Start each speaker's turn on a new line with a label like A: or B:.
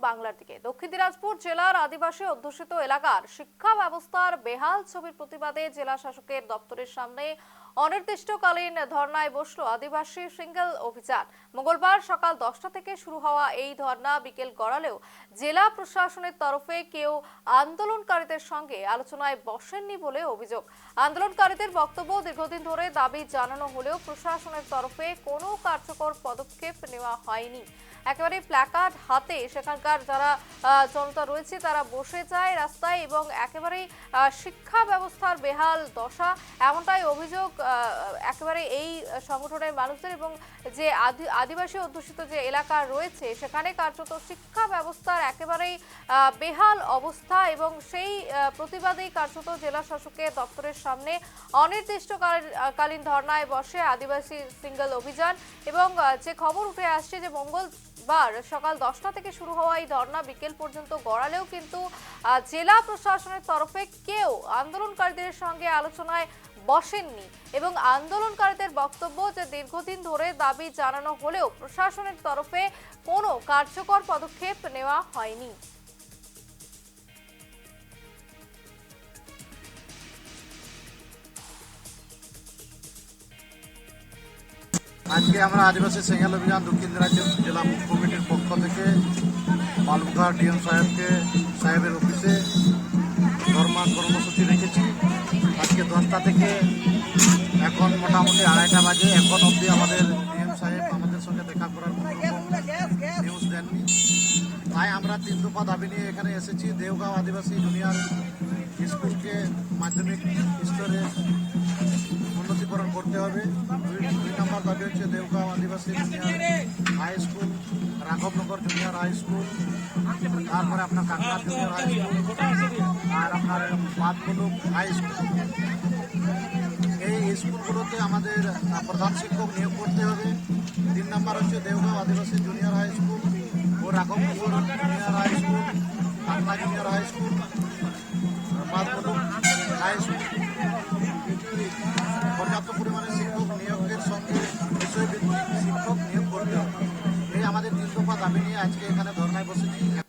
A: বাংলার দিকে। দক্ষিণ দিনাজপুর জেলার আদিবাসী অধ্যুষিত এলাকার শিক্ষা ব্যবস্থার বেহাল ছবির প্রতিবাদে জেলা শাসকের দপ্তরের সামনে অনির্দিষ্টকালীন ধর্নায় বসলো আদিবাসী সিঙ্গেল অভিযান। মঙ্গলবার সকাল 10টা থেকে শুরু হওয়া এই ধর্না বিকেল গড়ালেও জেলা প্রশাসনের তরফে কেউ আন্দোলনকারীদের সঙ্গে আলোচনায় বসেননি বলে অভিযোগ। আন্দোলনকারীদের বক্তব্য, দীর্ঘদিন ধরে দাবি জানানো হলেও প্রশাসনের তরফে কোনো কার্যকর পদক্ষেপ নেওয়া হয়নি। একেবারে প্ল্যাকার্ড হাতে সেখানকার যারা জনতা রয়েছে তারা বসে যায় রাস্তায় এবং একেবারেই শিক্ষা ব্যবস্থার বেহাল দশা, এমনটাই অভিযোগ একেবারে এই সংগঠনের মানুষদের। এবং যে আদিবাসী অধ্যুষিত যে এলাকা রয়েছে সেখানে কার্যত শিক্ষা ব্যবস্থার একেবারেই বেহাল অবস্থা, এবং সেই প্রতিবাদেই কার্যত জেলা শাসকের দপ্তরের সামনে অনির্দিষ্টকালীন ধর্নায় বসে আদিবাসী সিঙ্গেল অভিযান। এবং যে খবর উঠে আসছে যে মঙ্গলবার সকাল 10টা থেকে শুরু হওয়া এই ধর্না বিকেল পর্যন্ত গড়ালেও কিন্তু জেলা প্রশাসনের তরফে কেউ আন্দোলনকারীদের সঙ্গে আলোচনায় বসেননি। এবং আন্দোলনকারীদের বক্তব্য যে দীর্ঘদিন ধরে দাবি জানানো হলেও প্রশাসনের তরফে কোনো কার্যকর পদক্ষেপ নেওয়া হয়নি।
B: আজকে আমরা আদিবাসী সিঙ্গেল অভিযান দক্ষিণ দিনাজপুর জেলা মুখ্য কমিটির পক্ষ থেকে বালুঘাট ডিএম সাহেবের অফিসে ধর্মা কর্মসূচি রেখেছি। আজকে 10টা থেকে এখন মোটামুটি 2:30টা বাজে, এখন অবধি আমাদের ডিএম সাহেব আমাদের সঙ্গে দেখা করার কোনো নিউজ দেননি। তাই আমরা 3 দফা দাবি নিয়ে এখানে এসেছি। দেওগাঁও আদিবাসী জুনিয়র স্কুলকে মাধ্যমিক স্তরে উন্নতিকরণ করতে হবে। 2 নম্বর দাবি হচ্ছে Deogaon Adivasi junior high school, Raghabnagar junior high school, তারপরে আপনার কাকড়া জুনিয়র হাই স্কুল আর আপনার বাদবলুক হাই স্কুল, এই স্কুলগুলোতে আমাদের প্রধান শিক্ষক নিয়োগ করতে হবে। 3 নম্বর হচ্ছে Deogaon Adivasi junior high school ও Raghabnagar junior high school, Kakra junior high school, Badbaluk high school পর্যাপ্ত পরিমাণে শিক্ষক নিয়োগের সঙ্গে বিষয়ভিত্তিক শিক্ষক নিয়োগ করতে হবে। এই আমাদের 3 দফা দাবি নিয়ে আজকে এখানে ধর্নায় বসেছি।